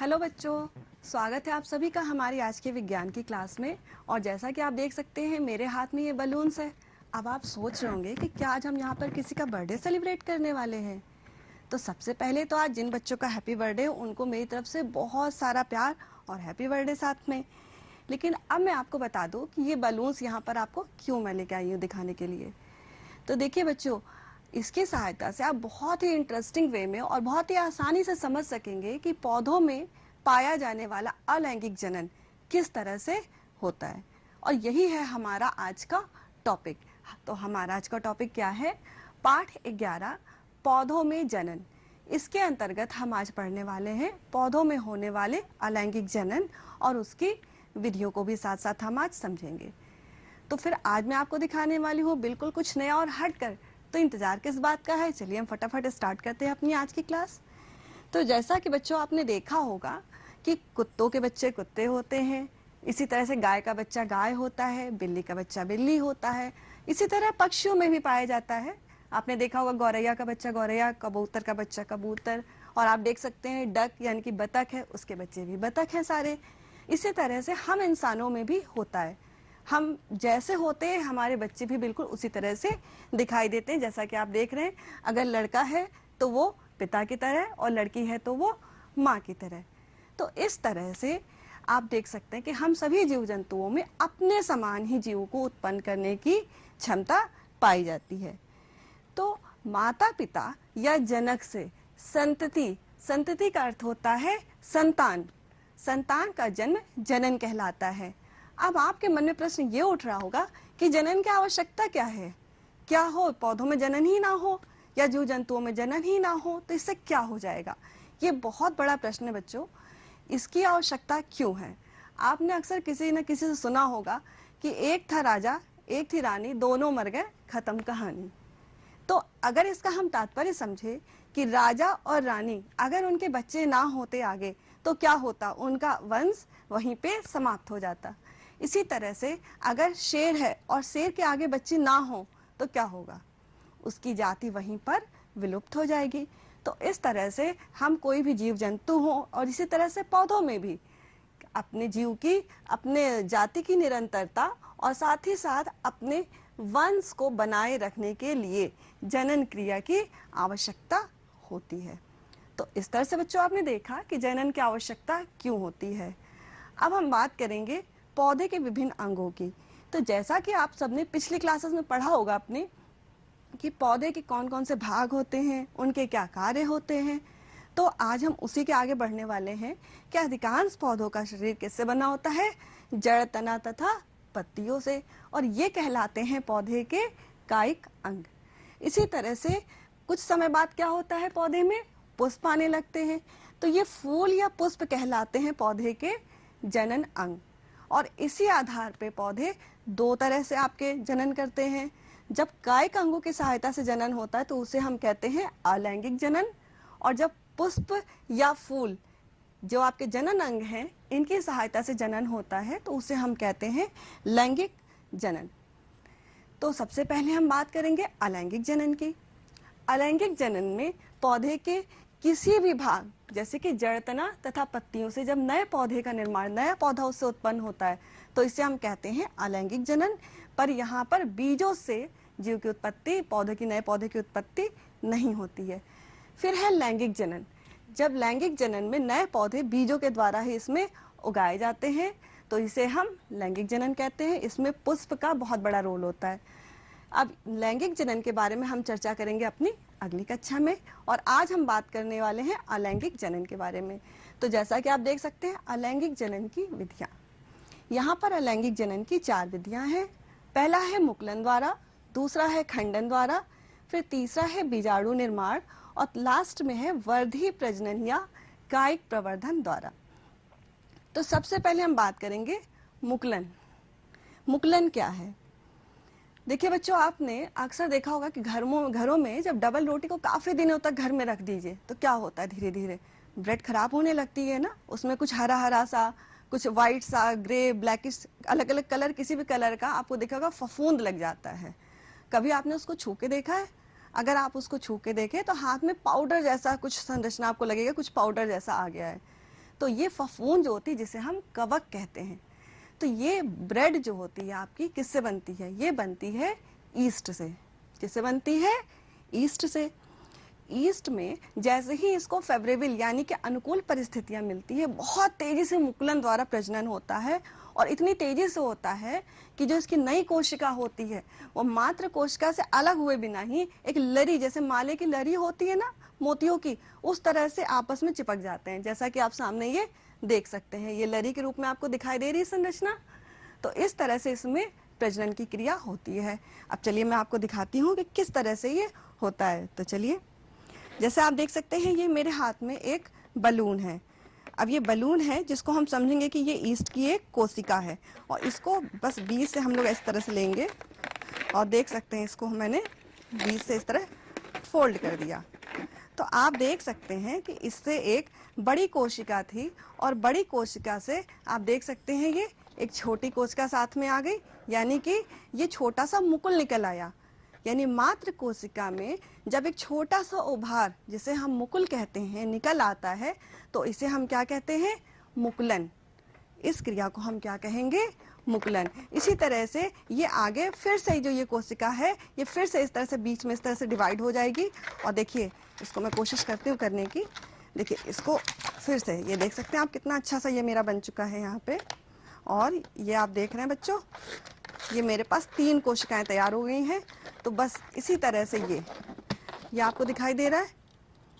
Hello बच्चों, स्वागत है आप सभी का हमारी आज के विज्ञान की क्लास में। और जैसा कि आप देख सकते हैं मेरे हाथ में ये बलून्स है। अब आप सोच रहे होंगे कि क्या आज हम यहाँ पर किसी का बर्थडे सेलिब्रेट करने वाले हैं। तो सबसे पहले तो आज जिन बच्चों का हैप्पी बर्थडे उनको मेरी तरफ से बहुत सारा प्यार और हैप्पी बर्थडे साथ में। लेकिन अब मैं आपको बता दूँ कि ये बलून्स यहाँ पर आपको क्यों मैं लेके आई हूँ दिखाने के लिए। तो देखिए बच्चों, इसकी सहायता से आप बहुत ही इंटरेस्टिंग वे में और बहुत ही आसानी से समझ सकेंगे कि पौधों में पाया जाने वाला अलैंगिक जनन किस तरह से होता है। और यही है हमारा आज का टॉपिक। तो हमारा आज का टॉपिक क्या है? पाठ 11, पौधों में जनन। इसके अंतर्गत हम आज पढ़ने वाले हैं पौधों में होने वाले अलैंगिक जनन और उसकी विधियों को भी साथ साथ हम आज समझेंगे। तो फिर आज मैं आपको दिखाने वाली हूँ बिल्कुल कुछ नया और हटकर। तो इंतजार किस बात का है, चलिए हम फटाफट स्टार्ट करते हैं अपनी आज की क्लास। तो जैसा कि बच्चों आपने देखा होगा कि कुत्तों के बच्चे कुत्ते होते हैं, इसी तरह से गाय का बच्चा गाय होता है, बिल्ली का बच्चा बिल्ली होता है, इसी तरह पक्षियों में भी पाया जाता है। आपने देखा होगा गौरैया का बच्चा गौरैया, कबूतर का बच्चा कबूतर, और आप देख सकते हैं डक यानी कि बतख है, उसके बच्चे भी बतख हैं सारे। इसी तरह से हम इंसानों में भी होता है। हम जैसे होते हैं हमारे बच्चे भी बिल्कुल उसी तरह से दिखाई देते हैं। जैसा कि आप देख रहे हैं, अगर लड़का है तो वो पिता की तरह और लड़की है तो वो माँ की तरह। तो इस तरह से आप देख सकते हैं कि हम सभी जीव जंतुओं में अपने समान ही जीव को उत्पन्न करने की क्षमता पाई जाती है। तो माता पिता या जनक से संतति, संतति का अर्थ होता है संतान, संतान का जन्म जनन कहलाता है। अब आपके मन में प्रश्न ये उठ रहा होगा कि जनन की आवश्यकता क्या है? क्या हो पौधों में जनन ही ना हो या जीव जंतुओं में जनन ही ना हो तो इससे क्या हो जाएगा? ये बहुत बड़ा प्रश्न है बच्चों। इसकी आवश्यकता क्यों है? आपने अक्सर किसी न किसी से सुना होगा कि एक था राजा एक थी रानी, दोनों मर गए, खत्म कहानी। तो अगर इसका हम तात्पर्य समझे कि राजा और रानी अगर उनके बच्चे ना होते आगे तो क्या होता? उनका वंश वहीं पे समाप्त हो जाता। इसी तरह से अगर शेर है और शेर के आगे बच्चे ना हो तो क्या होगा? उसकी जाति वहीं पर विलुप्त हो जाएगी। तो इस तरह से हम कोई भी जीव जंतु हो और इसी तरह से पौधों में भी अपने जीव की, अपने जाति की निरंतरता और साथ ही साथ अपने वंश को बनाए रखने के लिए जनन क्रिया की आवश्यकता होती है। तो इस तरह से बच्चों आपने देखा कि जनन की आवश्यकता क्यों होती है। अब हम बात करेंगे पौधे के विभिन्न अंगों की। तो जैसा कि आप सबने पिछली क्लासेस में पढ़ा होगा अपने कि पौधे के कौन कौन से भाग होते हैं, उनके क्या कार्य होते हैं। तो आज हम उसी के आगे बढ़ने वाले हैं कि अधिकांश पौधों का शरीर किससे बना होता है? जड़, तना तथा पत्तियों से, और ये कहलाते हैं पौधे के कायिक अंग। इसी तरह से कुछ समय बाद क्या होता है? पौधे में पुष्प आने लगते हैं। तो ये फूल या पुष्प कहलाते हैं पौधे के जनन अंग। और इसी आधार पे पौधे दो तरह से आपके जनन करते हैं। जब कायिक अंगों की सहायता से जनन होता है तो उसे हम कहते हैं अलैंगिक जनन, और जब पुष्प या फूल जो आपके जनन अंग हैं इनकी सहायता से जनन होता है तो उसे हम कहते हैं लैंगिक जनन। तो सबसे पहले हम बात करेंगे अलैंगिक जनन की। अलैंगिक जनन में पौधे के किसी भी भाग जैसे कि जड़, तना तथा पत्तियों से जब नए पौधे का निर्माण, नया पौधा उससे उत्पन्न होता है तो इसे हम कहते हैं अलैंगिक जनन। पर यहाँ पर बीजों से जीव की उत्पत्ति, पौधे की, नए पौधे की उत्पत्ति नहीं होती है। फिर है लैंगिक जनन। जब लैंगिक जनन में नए पौधे बीजों के द्वारा ही इसमें उगाए जाते हैं तो इसे हम लैंगिक जनन कहते हैं। इसमें पुष्प का बहुत बड़ा रोल होता है। अब लैंगिक जनन के बारे में हम चर्चा करेंगे अपनी अगली कक्षा में, और आज हम बात करने वाले हैं अलैंगिक जनन के बारे में। तो जैसा कि आप देख सकते हैं अलैंगिक जनन की विधियां, यहाँ पर अलैंगिक जनन की 4 विधियां हैं। पहला है मुकुलन द्वारा, दूसरा है खंडन द्वारा, फिर तीसरा है बीजाणु निर्माण, और लास्ट में है वर्धी प्रजनन या कायिक प्रवर्धन द्वारा। तो सबसे पहले हम बात करेंगे मुकुलन। मुकुलन क्या है? देखिए बच्चों, आपने अक्सर देखा होगा कि घरों में जब डबल रोटी को काफी दिनों तक घर में रख दीजिए तो क्या होता है? धीरे धीरे ब्रेड खराब होने लगती है ना। उसमें कुछ हरा हरा सा, कुछ व्हाइट सा, ग्रे, ब्लैकिश, अलग अलग कलर, किसी भी कलर का आपको देखा होगा फफूंद लग जाता है। कभी आपने उसको छू के देखा है? अगर आप उसको छू के देखें तो हाथ में पाउडर जैसा कुछ संरचना आपको लगेगा, कुछ पाउडर जैसा आ गया है। तो ये फफूंद जो होती है जिसे हम कवक कहते हैं। तो ये ब्रेड जो होती है आपकी किससे बनती है? ये बनती है ईस्ट से। किससे बनती है? ईस्ट से। ईस्ट में जैसे ही इसको फेवरेबल यानी कि अनुकूल परिस्थितियां मिलती है, बहुत तेजी से मुकुलन द्वारा प्रजनन होता है, और इतनी तेजी से होता है कि जो इसकी नई कोशिका होती है वो मात्र कोशिका से अलग हुए बिना ही एक लरी, जैसे माले की लरी होती है ना मोतियों की, उस तरह से आपस में चिपक जाते हैं। जैसा कि आप सामने ये देख सकते हैं, ये लरी के रूप में आपको दिखाई दे रही है संरचना। तो इस तरह से इसमें प्रजनन की क्रिया होती है। अब चलिए मैं आपको दिखाती हूँ कि किस तरह से ये होता है। तो चलिए, जैसे आप देख सकते हैं ये मेरे हाथ में एक बलून है। अब ये बलून है जिसको हम समझेंगे कि ये ईस्ट की एक कोशिका है, और इसको बस बीच से हम लोग इस तरह से लेंगे, और देख सकते हैं इसको मैंने बीच से इस तरह फोल्ड कर दिया। तो आप देख सकते हैं कि इससे एक बड़ी कोशिका थी, और बड़ी कोशिका से आप देख सकते हैं ये एक छोटी कोशिका साथ में आ गई, यानी कि ये छोटा सा मुकुल निकल आया। यानी मात्र कोशिका में जब एक छोटा सा उभार, जिसे हम मुकुल कहते हैं, निकल आता है, तो इसे हम क्या कहते हैं? मुकुलन। इस क्रिया को हम क्या कहेंगे? मुकुलन। इसी तरह से ये आगे फिर से जो ये कोशिका है, ये फिर से इस तरह से बीच में इस तरह से डिवाइड हो जाएगी। और देखिए, इसको मैं कोशिश करती हूँ करने की। देखिए, इसको फिर से ये देख सकते हैं आप कितना अच्छा सा ये मेरा बन चुका है यहाँ पे। और ये आप देख रहे हैं बच्चों, ये मेरे पास 3 कोशिकाएं तैयार हो गई हैं। तो बस इसी तरह से ये आपको दिखाई दे रहा है,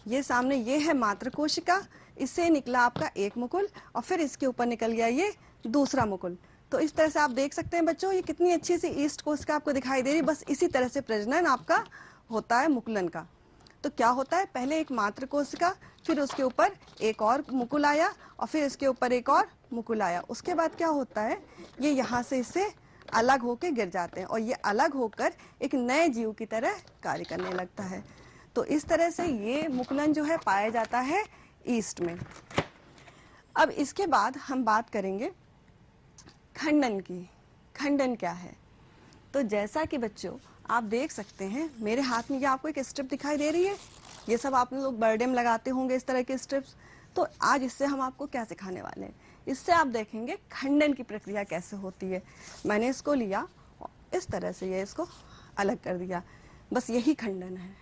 ये सामने ये है मात्र कोशिका, इससे निकला आपका एक मुकुल, और फिर इसके ऊपर निकल गया ये दूसरा मुकुल। तो इस तरह से आप देख सकते हैं बच्चों, ये कितनी अच्छी सी ईस्ट कोशिका आपको दिखाई दे रही है। बस इसी तरह से प्रजनन आपका होता है मुकुलन का। तो क्या होता है, पहले एक मात्र कोशिका, फिर उसके ऊपर एक और मुकुल आया, और फिर इसके ऊपर एक और मुकुल आया। उसके बाद क्या होता है, ये यहाँ से इससे अलग होकर गिर जाते हैं, और ये अलग होकर एक नए जीव की तरह कार्य करने लगता है। तो इस तरह से ये मुकुलन जो है पाया जाता है ईस्ट में। अब इसके बाद हम बात करेंगे खंडन की। खंडन क्या है? तो जैसा कि बच्चों आप देख सकते हैं मेरे हाथ में ये आपको एक स्ट्रिप दिखाई दे रही है। ये सब आप लोग बर्थडे में लगाते होंगे इस तरह के स्ट्रिप्स। तो आज इससे हम आपको क्या सिखाने वाले हैं, इससे आप देखेंगे खंडन की प्रक्रिया कैसे होती है। मैंने इसको लिया और इस तरह से ये इसको अलग कर दिया, बस यही खंडन है।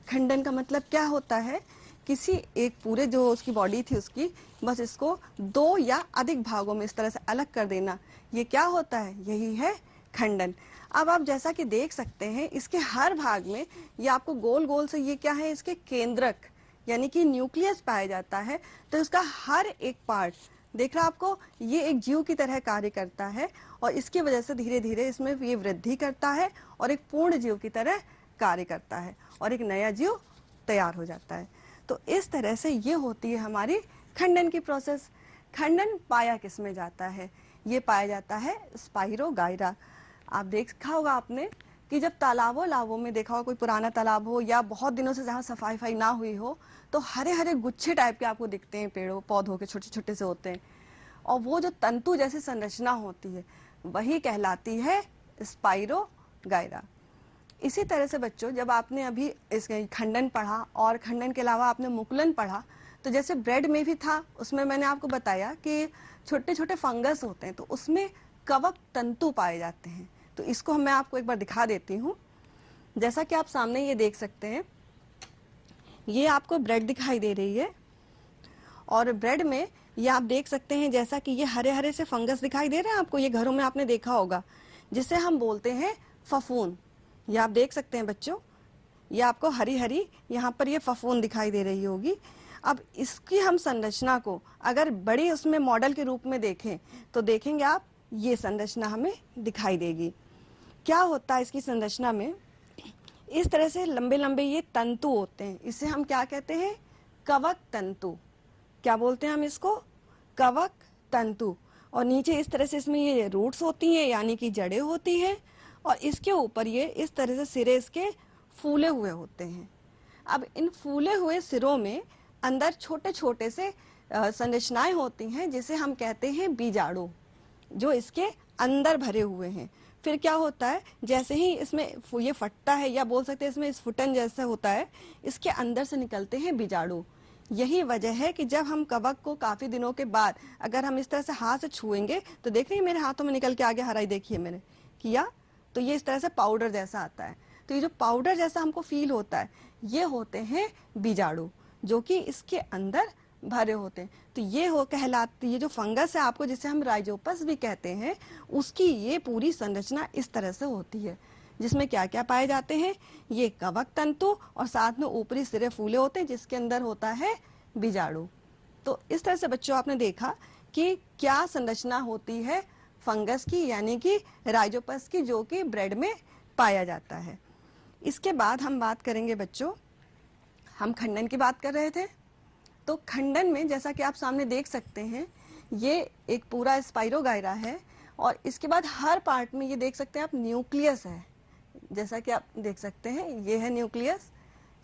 खंडन का मतलब क्या होता है, किसी एक पूरे जो उसकी बॉडी थी उसकी, बस इसको 2 या अधिक भागों में इस तरह से अलग कर देना, ये क्या होता है, यही है खंडन। अब आप जैसा कि देख सकते हैं इसके हर भाग में ये आपको गोल गोल से ये क्या है, इसके केंद्रक यानी कि न्यूक्लियस पाया जाता है। तो इसका हर एक पार्ट देख रहा आपको, ये एक जीव की तरह कार्य करता है, और इसकी वजह से धीरे धीरे इसमें ये वृद्धि करता है और एक पूर्ण जीव की तरह कार्य करता है, और एक नया जीव तैयार हो जाता है। तो इस तरह से ये होती है हमारी खंडन की प्रोसेस। खंडन पाया किस में जाता है, ये पाया जाता है स्पाइरोगाइरा। आप देखा होगा आपने कि जब तालाबों में देखा हो, कोई पुराना तालाब हो या बहुत दिनों से जहाँ सफाई ना हुई हो, तो हरे हरे गुच्छे टाइप के आपको दिखते हैं, पेड़ों पौधों के छोटे छोटे से होते हैं, और वो जो तंतु जैसी संरचना होती है वही कहलाती है स्पाइरोगाइरा। इसी तरह से बच्चों जब आपने अभी इस खंडन पढ़ा और खंडन के अलावा आपने मुकुलन पढ़ा, तो जैसे ब्रेड में भी था, उसमें मैंने आपको बताया कि छोटे छोटे फंगस होते हैं, तो उसमें कवक तंतु पाए जाते हैं। तो इसको मैं आपको एक बार दिखा देती हूँ। जैसा कि आप सामने ये देख सकते हैं, ये आपको ब्रेड दिखाई दे रही है, और ब्रेड में ये आप देख सकते हैं जैसा कि ये हरे हरे से फंगस दिखाई दे रहे हैं आपको, ये घरों में आपने देखा होगा, जिसे हम बोलते हैं फफूंद। ये आप देख सकते हैं बच्चों, ये आपको हरी हरी यहाँ पर ये फफूंद दिखाई दे रही होगी। अब इसकी हम संरचना को अगर बड़ी उसमें मॉडल के रूप में देखें तो देखेंगे आप ये संरचना हमें दिखाई देगी। क्या होता है इसकी संरचना में, इस तरह से लंबे लंबे ये तंतु होते हैं, इसे हम क्या कहते हैं, कवक तंतु। क्या बोलते हैं हम इसको, कवक तंतु। और नीचे इस तरह से इसमें ये रूट्स होती हैं यानी कि जड़ें होती हैं, और इसके ऊपर ये इस तरह से सिरे इसके फूले हुए होते हैं। अब इन फूले हुए सिरों में अंदर छोटे छोटे से संरचनाएं होती हैं जिसे हम कहते हैं बीजाणु, जो इसके अंदर भरे हुए हैं। फिर क्या होता है, जैसे ही इसमें ये फटता है, या बोल सकते हैं इसमें स्फुटन जैसा होता है, इसके अंदर से निकलते हैं बीजाणु। यही वजह है कि जब हम कवक को काफी दिनों के बाद अगर हम इस तरह से हाथ से छुएंगे तो देख रही है मेरे हाथों में निकल के आगे हराई देखिए मैंने किया, तो ये इस तरह से पाउडर जैसा आता है। तो ये जो पाउडर जैसा हमको फील होता है ये होते हैं बीजाणु, जो कि इसके अंदर भरे होते हैं। तो ये हो कहलाती, ये जो फंगस है आपको जिसे हम राइजोपस भी कहते हैं, उसकी ये पूरी संरचना इस तरह से होती है, जिसमें क्या क्या पाए जाते हैं, ये कवक तंतु और साथ में ऊपरी सिरे फूले होते हैं जिसके अंदर होता है बीजाणु। तो इस तरह से बच्चों आपने देखा कि क्या संरचना होती है फंगस की, यानी कि राइजोपस की, जो कि ब्रेड में पाया जाता है। इसके बाद हम बात करेंगे बच्चों, हम खंडन की बात कर रहे थे। तो खंडन में जैसा कि आप सामने देख सकते हैं ये एक पूरा स्पाइरोगायरा है और इसके बाद हर पार्ट में ये देख सकते हैं आप न्यूक्लियस है, जैसा कि आप देख सकते हैं ये है न्यूक्लियस,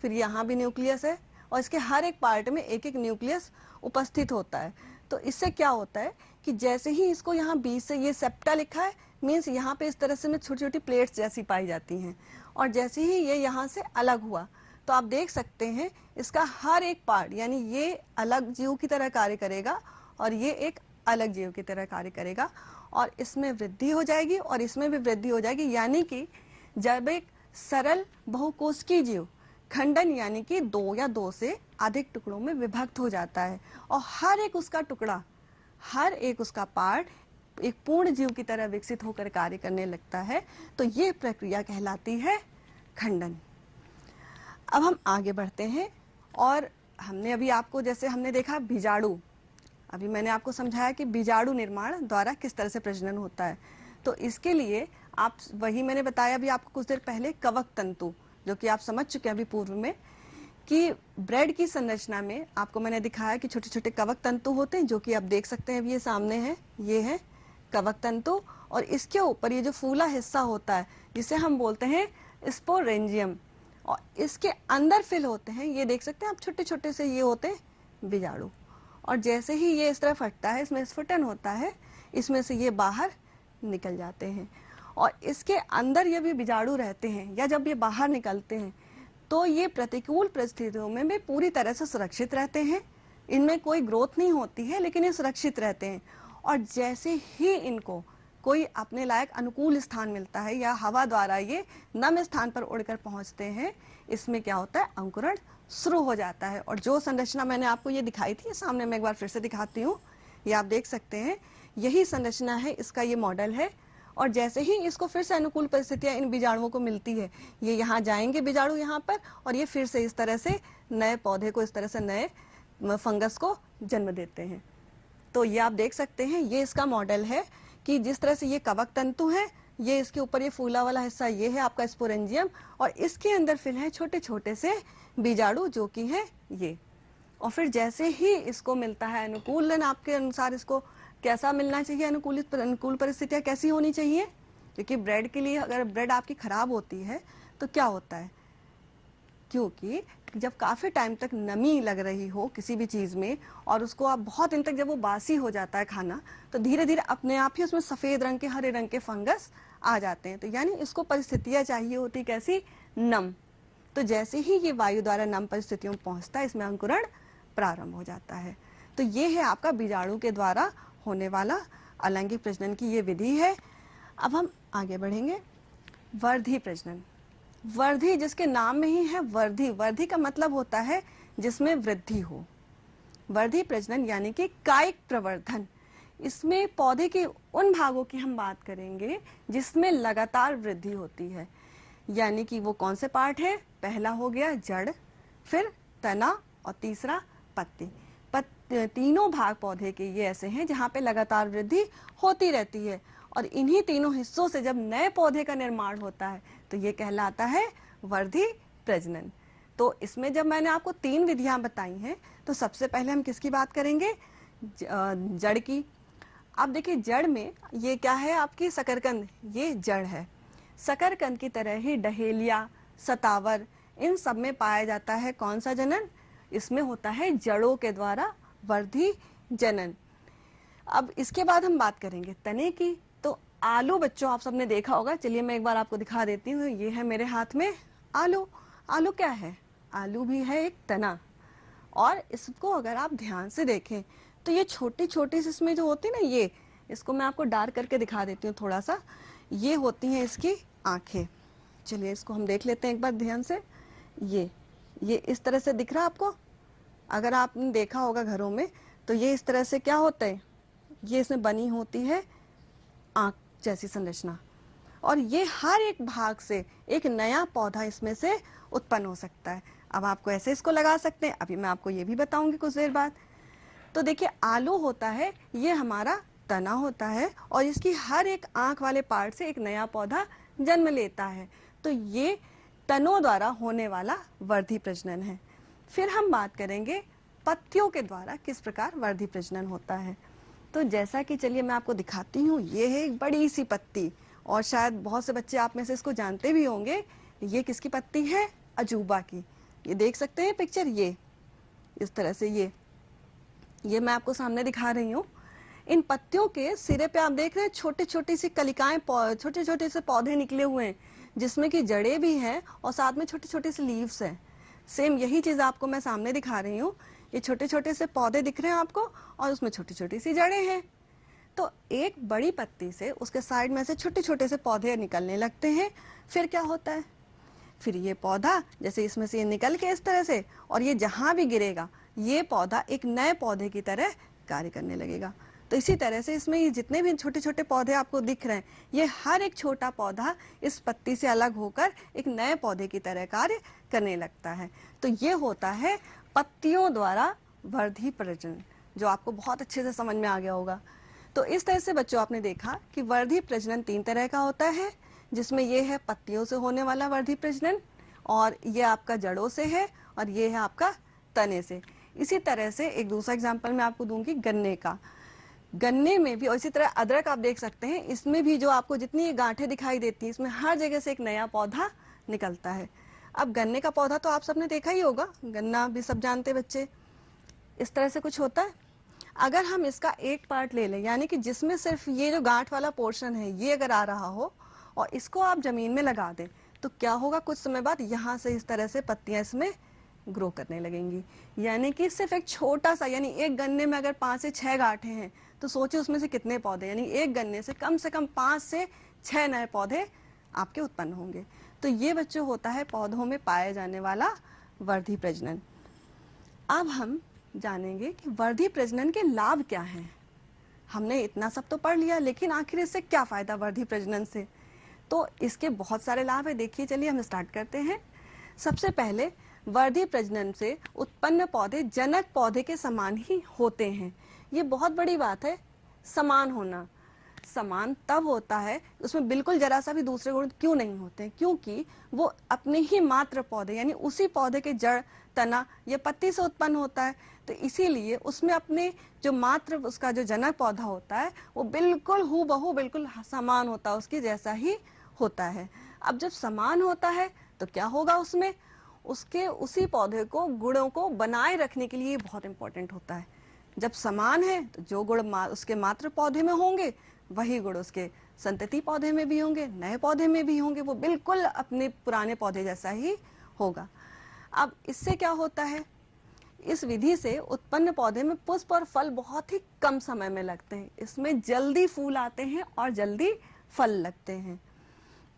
फिर यहाँ भी न्यूक्लियस है और इसके हर एक पार्ट में एक एक न्यूक्लियस उपस्थित होता है। तो इससे क्या होता है कि जैसे ही इसको यहाँ बीच से ये सेप्टा लिखा है, मीन्स यहाँ पे इस तरह से में छोटी छोटी प्लेट्स जैसी पाई जाती हैं, और जैसे ही ये यहाँ से अलग हुआ तो आप देख सकते हैं इसका हर एक पार्ट, यानी ये अलग जीव की तरह कार्य करेगा और ये एक अलग जीव की तरह कार्य करेगा और इसमें वृद्धि हो जाएगी और इसमें भी वृद्धि हो जाएगी। यानी कि जब एक सरल बहुकोशिकीय जीव खंडन यानी कि 2 या 2 से अधिक टुकड़ों में विभक्त हो जाता है और हर एक उसका टुकड़ा, हर एक उसका पार्ट एक पूर्ण जीव की तरह विकसित होकर कार्य करने लगता है, तो ये प्रक्रिया कहलाती है खंडन। अब हम आगे बढ़ते हैं और हमने अभी आपको, जैसे हमने देखा बीजाणु, अभी मैंने आपको समझाया कि बीजाणु निर्माण द्वारा किस तरह से प्रजनन होता है। तो इसके लिए आप, वही मैंने बताया अभी आपको कुछ देर पहले, कवक तंतु, जो कि आप समझ चुके हैं अभी पूर्व में कि ब्रेड की संरचना में आपको मैंने दिखाया कि छोटे छोटे कवक तंतु होते हैं, जो कि आप देख सकते हैं अभी ये सामने है, ये है कवक तंतु और इसके ऊपर ये जो फूला हिस्सा होता है जिसे हम बोलते हैं स्पोरेंजियम, और इसके अंदर फिल होते हैं, ये देख सकते हैं आप छोटे छोटे से ये होते हैं बीजाणु। और जैसे ही ये इस तरह फटता है, इसमें स्फुटन होता है, इसमें से ये बाहर निकल जाते हैं और इसके अंदर ये भी बीजाणु रहते हैं, या जब ये बाहर निकलते हैं तो ये प्रतिकूल परिस्थितियों में भी पूरी तरह से सुरक्षित रहते हैं, इनमें कोई ग्रोथ नहीं होती है लेकिन ये सुरक्षित रहते हैं। और जैसे ही इनको कोई अपने लायक अनुकूल स्थान मिलता है या हवा द्वारा ये नम स्थान पर उड़कर पहुंचते हैं, इसमें क्या होता है, अंकुरण शुरू हो जाता है। और जो संरचना मैंने आपको ये दिखाई थी, सामने मैं एक बार फिर से दिखाती हूँ, ये आप देख सकते हैं यही संरचना है, इसका ये मॉडल है। और जैसे ही इसको फिर से अनुकूल परिस्थितियां इन बीजाणुओं को मिलती है, ये यहाँ जाएंगे बीजाणु यहाँ पर और ये फिर से इस तरह से नए पौधे को, इस तरह से नए फंगस को जन्म देते हैं। तो ये आप देख सकते हैं, ये इसका मॉडल है कि जिस तरह से ये कवक तंतु है, ये इसके ऊपर ये फूला वाला हिस्सा ये है आपका स्पोरेंजियम और इसके अंदर फिर है छोटे छोटे से बीजाणु जो कि है ये। और फिर जैसे ही इसको मिलता है अनुकूलन, आपके अनुसार इसको कैसा मिलना चाहिए, अनुकूल परिस्थितियां कैसी होनी चाहिए, क्योंकि ब्रेड के लिए अगर ब्रेड आपकी खराब होती है तो क्या होता है, क्योंकि जब काफ़ी टाइम तक नमी लग रही हो किसी भी चीज़ में और उसको आप बहुत दिन तक, जब वो बासी हो जाता है खाना, तो धीरे धीरे अपने आप ही उसमें सफ़ेद रंग के, हरे रंग के फंगस आ जाते हैं। तो यानी इसको परिस्थितियाँ चाहिए होती कैसी, नम। तो जैसे ही ये वायु द्वारा नम परिस्थितियों में पहुँचता है, इसमें अंकुरण प्रारंभ हो जाता है। तो ये है आपका बीजाणु के द्वारा होने वाला अलैंगिक प्रजनन की ये विधि है। अब हम आगे बढ़ेंगे, वर्धी प्रजनन। वर्धी जिसके नाम में ही है वर्धी, वर्धी का मतलब होता है जिसमें वृद्धि हो। वर्धी प्रजनन यानी कि कायिक प्रवर्धन, इसमें पौधे के उन भागों की हम बात करेंगे जिसमें लगातार वृद्धि होती है। यानी कि वो कौन से पार्ट है, पहला हो गया जड़, फिर तना और तीसरा पत्ती। तीनों भाग पौधे के ये ऐसे हैं जहाँ पे लगातार वृद्धि होती रहती है और इन्हीं तीनों हिस्सों से जब नए पौधे का निर्माण होता है तो ये कहलाता है वर्धी प्रजनन। तो इसमें जब मैंने आपको 3 विधियां बताई हैं, तो सबसे पहले हम किसकी बात करेंगे, जड़ की। अब देखिए जड़ में ये क्या है, आपकी शकरकंद, ये जड़ है। शकरकंद की तरह ही डहेलिया, सतावर, इन सब में पाया जाता है कौन सा जनन, इसमें होता है जड़ों के द्वारा वर्धी जनन। अब इसके बाद हम बात करेंगे तने की। तो आलू बच्चों आप सबने देखा होगा, चलिए मैं एक बार आपको दिखा देती हूँ, ये है मेरे हाथ में आलू। आलू क्या है, आलू भी है एक तना और इसको अगर आप ध्यान से देखें तो ये छोटी छोटी सी इसमें जो होती है ना, ये इसको मैं आपको डार्क करके दिखा देती हूँ थोड़ा सा। ये होती हैं इसकी आंखें। चलिए इसको हम देख लेते हैं एक बार ध्यान से। ये इस तरह से दिख रहा आपको? अगर आपने देखा होगा घरों में तो ये इस तरह से क्या होता है, ये इसमें बनी होती है आंख जैसी संरचना, और ये हर एक भाग से एक नया पौधा इसमें से उत्पन्न हो सकता है। अब आपको ऐसे इसको लगा सकते हैं, अभी मैं आपको ये भी बताऊंगी कुछ देर बाद। तो देखिए आलू होता है, ये हमारा तना होता है और इसकी हर एक आंख वाले पार्ट से एक नया पौधा जन्म लेता है। तो ये तनों द्वारा होने वाला वर्धी प्रजनन है। फिर हम बात करेंगे पत्तियों के द्वारा किस प्रकार वर्धी प्रजनन होता है। तो जैसा कि चलिए मैं आपको दिखाती हूँ, ये है एक बड़ी सी पत्ती, और शायद बहुत से बच्चे आप में से इसको जानते भी होंगे। ये किसकी पत्ती है? अजूबा की। ये देख सकते हैं पिक्चर, ये इस तरह से ये मैं आपको सामने दिखा रही हूँ। इन पत्तियों के सिरे पे आप देख रहे हैं छोटी छोटी सी कलिकाएं, छोटे छोटे से पौधे निकले हुए हैं जिसमें कि जड़ें भी हैं और साथ में छोटे छोटे से लीव्स हैं। सेम यही चीज आपको मैं सामने दिखा रही हूँ। ये छोटे छोटे से पौधे दिख रहे हैं आपको और उसमें छोटी छोटी सी जड़ें हैं। तो एक बड़ी पत्ती से उसके साइड में से छोटे छोटे से पौधे निकलने लगते हैं। फिर क्या होता है, फिर ये पौधा जैसे इसमें से ये निकल के इस तरह से, और ये जहां भी गिरेगा ये पौधा एक नए पौधे की तरह कार्य करने लगेगा। तो इसी तरह से इसमें ये जितने भी छोटे छोटे पौधे आपको दिख रहे हैं, ये हर एक छोटा पौधा इस पत्ती से अलग होकर एक नए पौधे की तरह कार्य करने लगता है। तो ये होता है पत्तियों द्वारा वर्धी प्रजनन, जो आपको बहुत अच्छे से समझ में आ गया होगा। तो इस तरह से बच्चों आपने देखा कि वर्धी प्रजनन 3 तरह का होता है, जिसमें ये है पत्तियों से होने वाला वर्धी प्रजनन, और ये आपका जड़ों से है, और ये है आपका तने से। इसी तरह से एक दूसरा एग्जांपल मैं आपको दूंगी गन्ने का। गन्ने में भी, और इसी तरह अदरक आप देख सकते हैं, इसमें भी जो आपको जितनी ये गांठें दिखाई देती हैं, इसमें हर जगह से एक नया पौधा निकलता है। अब गन्ने का पौधा तो आप सबने देखा ही होगा, गन्ना भी सब जानते बच्चे। इस तरह से कुछ होता है। अगर हम इसका एक पार्ट ले लें, यानी कि जिसमें सिर्फ ये जो गांठ वाला पोर्शन है ये अगर आ रहा हो, और इसको आप जमीन में लगा दें, तो क्या होगा, कुछ समय बाद यहाँ से इस तरह से पत्तियां इसमें ग्रो करने लगेंगी। यानी कि सिर्फ एक छोटा सा, यानी एक गन्ने में अगर 5 से 6 गांठें हैं, तो सोचिए उसमें से कितने पौधे, यानी एक गन्ने से कम 5 से 6 नए पौधे आपके उत्पन्न होंगे। तो ये बच्चों होता है पौधों में पाए जाने वाला वर्धी प्रजनन। अब हम जानेंगे कि वर्धी प्रजनन के लाभ क्या हैं। हमने इतना सब तो पढ़ लिया, लेकिन आखिर इससे क्या फायदा वर्धी प्रजनन से? तो इसके बहुत सारे लाभ है। देखिए चलिए हम स्टार्ट करते हैं। सबसे पहले, वर्धी प्रजनन से उत्पन्न पौधे जनक पौधे के समान ही होते हैं। ये बहुत बड़ी बात है, समान होना। समान तब होता है, उसमें बिल्कुल जरा सा भी दूसरे गुण क्यों नहीं होते? क्योंकि वो अपने ही मात्र पौधे, यानी उसी पौधे के जड़, तना या पत्ती से उत्पन्न होता है। तो इसीलिए उसमें अपने जो मात्र उसका जो जनक पौधा होता है वो बिल्कुल हूबहू बिल्कुल समान होता है, उसके जैसा ही होता है। अब जब समान होता है तो क्या होगा, उसमें उसके उसी पौधे को गुणों को बनाए रखने के लिए बहुत इंपॉर्टेंट होता है। जब समान है तो जो गुण उसके मात्र पौधे में होंगे वही गुण उसके संतति पौधे में भी होंगे, नए पौधे में भी होंगे, वो बिल्कुल अपने पुराने पौधे जैसा ही होगा। अब इससे क्या होता है, इस विधि से उत्पन्न पौधे में पुष्प और फल बहुत ही कम समय में लगते हैं। इसमें जल्दी फूल आते हैं और जल्दी फल लगते हैं।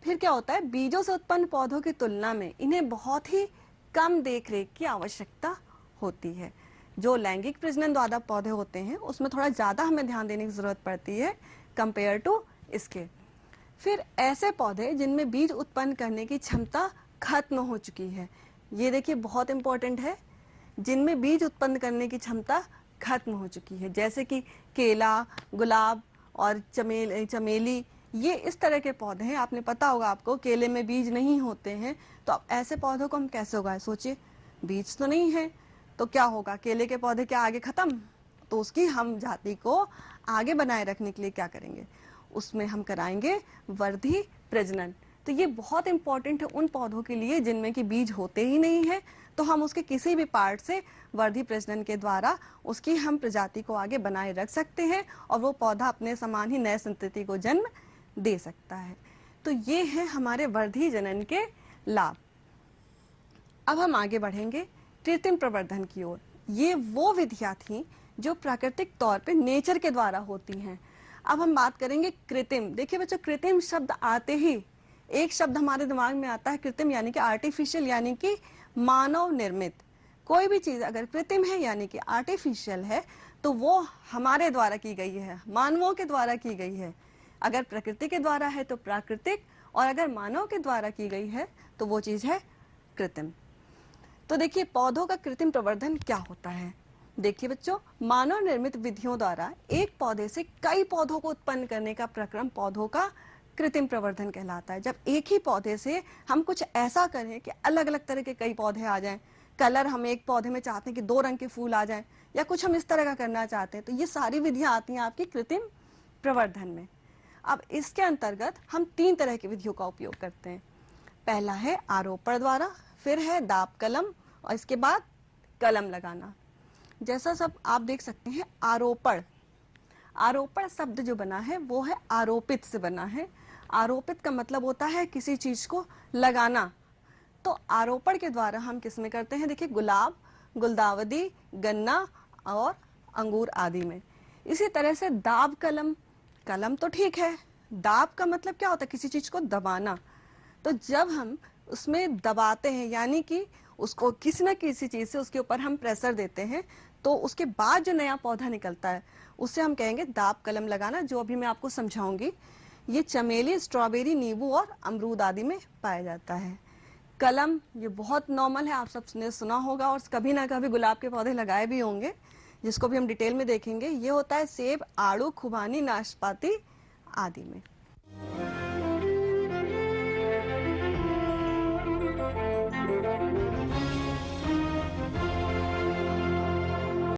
फिर क्या होता है, बीजों से उत्पन्न पौधों की तुलना में इन्हें बहुत ही कम देखरेख की आवश्यकता होती है। जो लैंगिक प्रजनन द्वारा पौधे होते हैं उसमें थोड़ा ज्यादा हमें ध्यान देने की जरूरत पड़ती है कंपेयर टू इसके। फिर ऐसे पौधे जिनमें बीज उत्पन्न करने की क्षमता खत्म हो चुकी है, ये देखिए बहुत इंपॉर्टेंट है, जिनमें बीज उत्पन्न करने की क्षमता खत्म हो चुकी है, जैसे कि केला, गुलाब और चमेली, ये इस तरह के पौधे हैं। आपने पता होगा आपको, केले में बीज नहीं होते हैं, तो अब ऐसे पौधों को हम कैसे उगाएं? सोचिए, बीज तो नहीं है तो क्या होगा, केले के पौधे क्या आगे खत्म? तो उसकी हम जाति को आगे बनाए रखने के लिए क्या करेंगे, उसमें हम कराएंगे वर्धी प्रजनन। तो ये बहुत इंपॉर्टेंट है उन पौधों के लिए जिनमें कि बीज होते ही नहीं है, तो हम उसके किसी भी पार्ट से वर्धी प्रजनन के द्वारा उसकी हम प्रजाति को आगे बनाए रख सकते हैं और वो पौधा अपने समान ही नए संतति को जन्म दे सकता है। तो ये है हमारे वर्धी जनन के लाभ। अब हम आगे बढ़ेंगे कृत्रिम प्रवर्धन की ओर। ये वो विधियां थी जो प्राकृतिक तौर पे नेचर के द्वारा होती हैं। अब हम बात करेंगे कृत्रिम। देखिए बच्चों, कृत्रिम शब्द आते ही एक शब्द हमारे दिमाग में आता है कृत्रिम, यानी कि आर्टिफिशियल, यानी कि मानव निर्मित। कोई भी चीज अगर कृत्रिम है यानी कि आर्टिफिशियल है तो वो हमारे द्वारा की गई है, मानवों के द्वारा की गई है। अगर प्रकृति के द्वारा है तो प्राकृतिक, और अगर मानव के द्वारा की गई है तो वो चीज है कृत्रिम। तो देखिए पौधों का कृत्रिम प्रवर्धन क्या होता है। देखिए बच्चों, मानव निर्मित विधियों द्वारा एक पौधे से कई पौधों को उत्पन्न करने का प्रक्रम पौधों का कृत्रिम प्रवर्धन कहलाता है। जब एक ही पौधे से हम कुछ ऐसा करें कि अलग अलग तरह के कई पौधे आ जाएं, कलर हम एक पौधे में चाहते हैं कि 2 रंग के फूल आ जाएं, या कुछ हम इस तरह का करना चाहते हैं, तो ये सारी विधियां आती हैं आपकी कृत्रिम प्रवर्धन में। अब इसके अंतर्गत हम 3 तरह की विधियों का उपयोग करते हैं। पहला है आरोपण द्वारा, फिर है दाब कलम, और इसके बाद कलम लगाना। जैसा सब आप देख सकते हैं, आरोपण, आरोपण शब्द जो बना है वो है आरोपित से बना है। आरोपित का मतलब होता है किसी चीज को लगाना। तो आरोपण के द्वारा हम किस में करते हैं, देखिए गुलाब, गुलदावदी, गन्ना और अंगूर आदि में। इसी तरह से दाब कलम, कलम तो ठीक है, दाब का मतलब क्या होता है, किसी चीज को दबाना। तो जब हम उसमें दबाते हैं यानी कि उसको किसी न किसी चीज से उसके ऊपर हम प्रेशर देते हैं, तो उसके बाद जो नया पौधा निकलता है उससे हम कहेंगे दाब कलम लगाना, जो अभी मैं आपको समझाऊंगी। ये चमेली, स्ट्रॉबेरी, नींबू और अमरूद आदि में पाया जाता है। कलम ये बहुत नॉर्मल है, आप सबने सुना होगा और कभी ना कभी गुलाब के पौधे लगाए भी होंगे, जिसको भी हम डिटेल में देखेंगे। ये होता है सेब, आड़ू, खुबानी, नाशपाती आदि में।